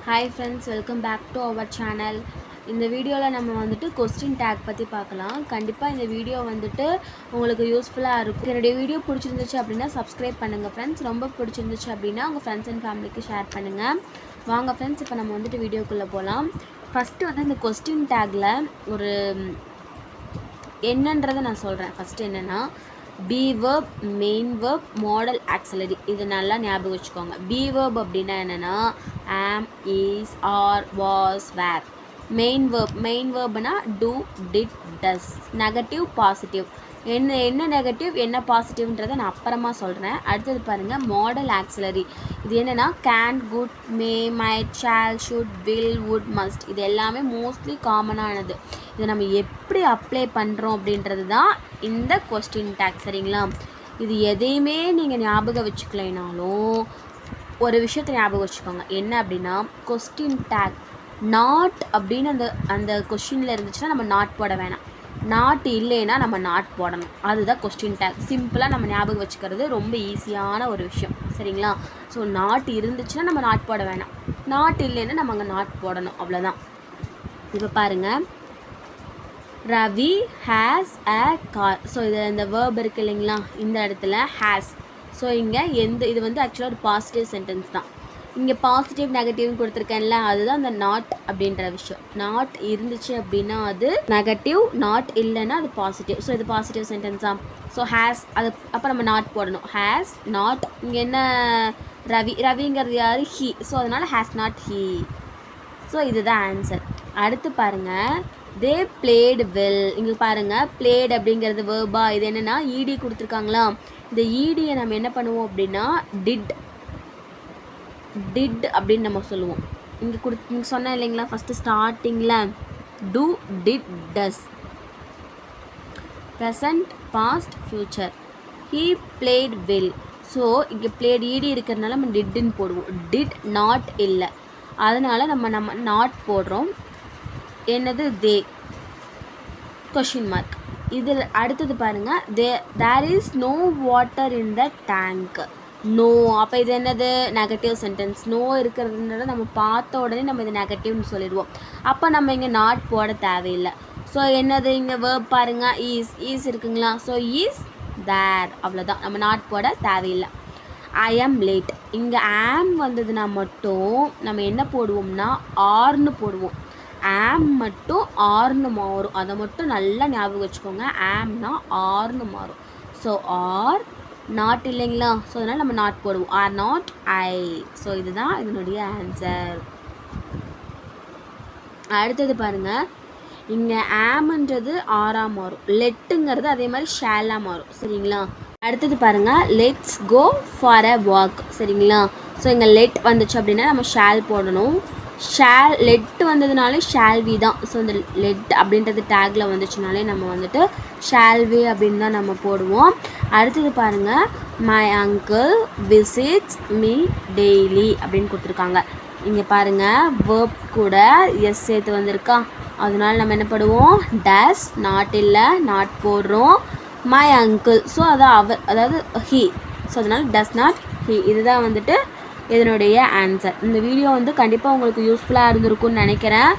Hi friends, welcome back to our channel. இந்த வீடியோவில் நம்ம வந்துட்டு கொஸ்டின் டேக் பற்றி பார்க்கலாம். கண்டிப்பாக இந்த வீடியோ வந்துட்டு உங்களுக்கு யூஸ்ஃபுல்லாக இருக்கும். என்னுடைய வீடியோ பிடிச்சிருந்துச்சு அப்படின்னா சப்ஸ்கிரைப் பண்ணுங்கள் ஃப்ரெண்ட்ஸ். ரொம்ப பிடிச்சிருந்துச்சு அப்படின்னா உங்கள் ஃப்ரெண்ட்ஸ் அண்ட் ஃபேமிலிக்கு ஷேர் பண்ணுங்கள். வாங்க ஃப்ரெண்ட்ஸ், இப்போ நம்ம வந்துட்டு வீடியோக்குள்ளே போகலாம். ஃபஸ்ட்டு வந்து இந்த கொஸ்டின் டேக்கில் ஒரு என்னன்றதை நான் சொல்கிறேன். ஃபஸ்ட்டு என்னென்னா be verb, main verb, modal auxiliary. இது நல்லா ஞாபகம் வச்சுக்கோங்க. பி வேர்ப் அப்படின்னா என்னென்னா am, is, are, was, were. Main வேர்ப்னா do, did, does. Negative, positive. என்ன நெகட்டிவ் என்ன பாசிட்டிவ்ன்றதை நான் அப்புறமா சொல்கிறேன். அடுத்தது பாருங்கள், மாடல் ஆக்சிலரி. இது என்னென்னா can, could, may, might, shall, should, will, would, must. இது எல்லாமே மோஸ்ட்லி காமனானது. இதை நம்ம எப்படி அப்ளை பண்ணுறோம் அப்படின்றது தான் இந்த கொஸ்டின் டேக். சரிங்களா? இது எதையுமே நீங்கள் ஞாபகம் வச்சுக்கலைனாலும் ஒரு விஷயத்தை ஞாபகம் வச்சுக்கோங்க. என்ன அப்படின்னா, கொஸ்டின் டேக் நாட் அப்படின்னு அந்த கொஸ்டினில் இருந்துச்சுன்னா நம்ம நாட் போட வேணாம். நாட் இல்லைன்னா நம்ம நாட் போடணும். அதுதான் கொஸ்டின் டேக். சிம்பிளாக நம்ம ஞாபகம் வச்சுக்கிறது ரொம்ப ஈஸியான ஒரு விஷயம். சரிங்களா? ஸோ நாட் இருந்துச்சுன்னா நம்ம நாட் போட வேணாம். நாட் இல்லைன்னா நம்ம அங்கே நாட் போடணும். அவ்வளோதான். இப்போ பாருங்கள், Ravi has a car. So இது இந்த வேர்ப் இருக்குது இல்லைங்களா, இந்த இடத்துல ஹேஸ். ஸோ இங்கே இது வந்து ஆக்சுவலாக ஒரு பாசிட்டிவ் சென்டென்ஸ் தான். இங்கே பாசிட்டிவ் நெகட்டிவ்னு கொடுத்துருக்கேன்ல, அதுதான் அந்த நாட் அப்படின்ற விஷயம். நாட் இருந்துச்சு அப்படின்னா அது நெகட்டிவ், நாட் இல்லைன்னா அது பாசிட்டிவ். ஸோ இது பாசிட்டிவ் சென்டென்ஸாக. ஸோ ஹேஸ், அது அப்போ நம்ம நாட் போடணும். Has not. இங்கே என்ன, ரவிங்கிறது யார்? ஹீ. ஸோ அதனால் ஹேஸ் நாட் ஹீ. ஸோ இதுதான் ஆன்சர். அடுத்து பாருங்கள், தே பிளேடு வெல். இங்கே பாருங்கள், பிளேடு அப்படிங்கிறது வேர்பா. இது என்னென்னா ஈடி கொடுத்துருக்காங்களா. இந்த ஈடியை நம்ம என்ன பண்ணுவோம் அப்படின்னா டிட் அப்படின்னு நம்ம சொல்லுவோம். இங்கே சொன்னேன் இல்லைங்களா ஃபஸ்ட்டு ஸ்டார்டிங்கில் do, did, does. Present, past, future. He played well. So இங்கே பிளேட் ஈடி இருக்கிறதுனால நம்ம டிட்டுன்னு போடுவோம். டிட் நாட் இல்லை, அதனால் நம்ம நாட் போடுறோம். என்னது? The question mark. இதில் அடுத்தது பாருங்கள், there is no water in the tank. No. அப்போ இது என்னது? Negative sentence. நோ இருக்கிறதுனால நம்ம பார்த்த உடனே நம்ம இது நெகட்டிவ்னு சொல்லிடுவோம். அப்போ நம்ம இங்கே நாட் போட தேவையில்லை. ஸோ என்னது? இங்கே வேர்ப் பாருங்கள், ஈஸ் இருக்குங்களா. ஸோ ஈஸ் தேர். அவ்வளோதான், நம்ம நாட் போட தேவையில்லை. ஐ ஆம் லேட். இங்கே ஆம் வந்ததுன்னா மட்டும் நம்ம என்ன போடுவோம்னா ஆர்னு போடுவோம். ஆம் மட்டும் ஆர்னு மாறும். அதை மட்டும் நல்லா ஞாபகம் வச்சுக்கோங்க. ஆம்னா ஆர்னு மாறும். ஸோ ஆர் நாட் இல்லைங்களா. ஸோ அதனால் நம்ம நாட் போடுவோம். R not I. ஸோ இதுதான் இதனுடைய ஆன்சர். அடுத்தது பாருங்கள், இங்கே ஆம்ன்றது ஆராக மாறும். லெட்டுங்கிறது அதே மாதிரி ஷேலாக மாறும். சரிங்களா? அடுத்தது பாருங்கள், let's go for a walk. சரிங்களா? ஸோ இங்கே லெட் வந்துச்சு அப்படின்னா நம்ம ஷேல் போடணும். லெட் வந்ததுனாலே ஷால்வி தான். ஸோ இந்த லெட் அப்படின்றது டேக்கில் வந்துச்சுனாலே நம்ம வந்துட்டு ஷால்வி அப்படின்னு தான் நம்ம போடுவோம். அடுத்தது பாருங்கள், my uncle visits me daily அப்படின்னு கொடுத்துருக்காங்க. இங்கே பாருங்கள், வேர்ப் கூட எஸ் சேர்த்து வந்திருக்கா. அதனால நம்ம என்ன பண்ணுவோம்? டஸ் நாட் இல்லை, நாட் போடுறோம். My uncle. ஸோ அதாவது ஹீ. ஸோ அதனால் டஸ் நாட் ஹீ. இதுதான் வந்துட்டு இதனுடைய ஆன்சர். இந்த வீடியோ வந்து கண்டிப்பாக உங்களுக்கு யூஸ்ஃபுல்லாக இருந்திருக்கும்னு நினைக்கிறேன்.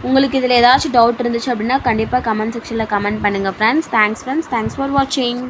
உங்களுக்கு இதில் ஏதாச்சும் டவுட் இருந்துச்சு அப்படின்னா கண்டிப்பாக கமெண்ட் செக்ஷனில் கமெண்ட் பண்ணுங்கள் friends. Thanks friends. Thanks for வாட்சிங்.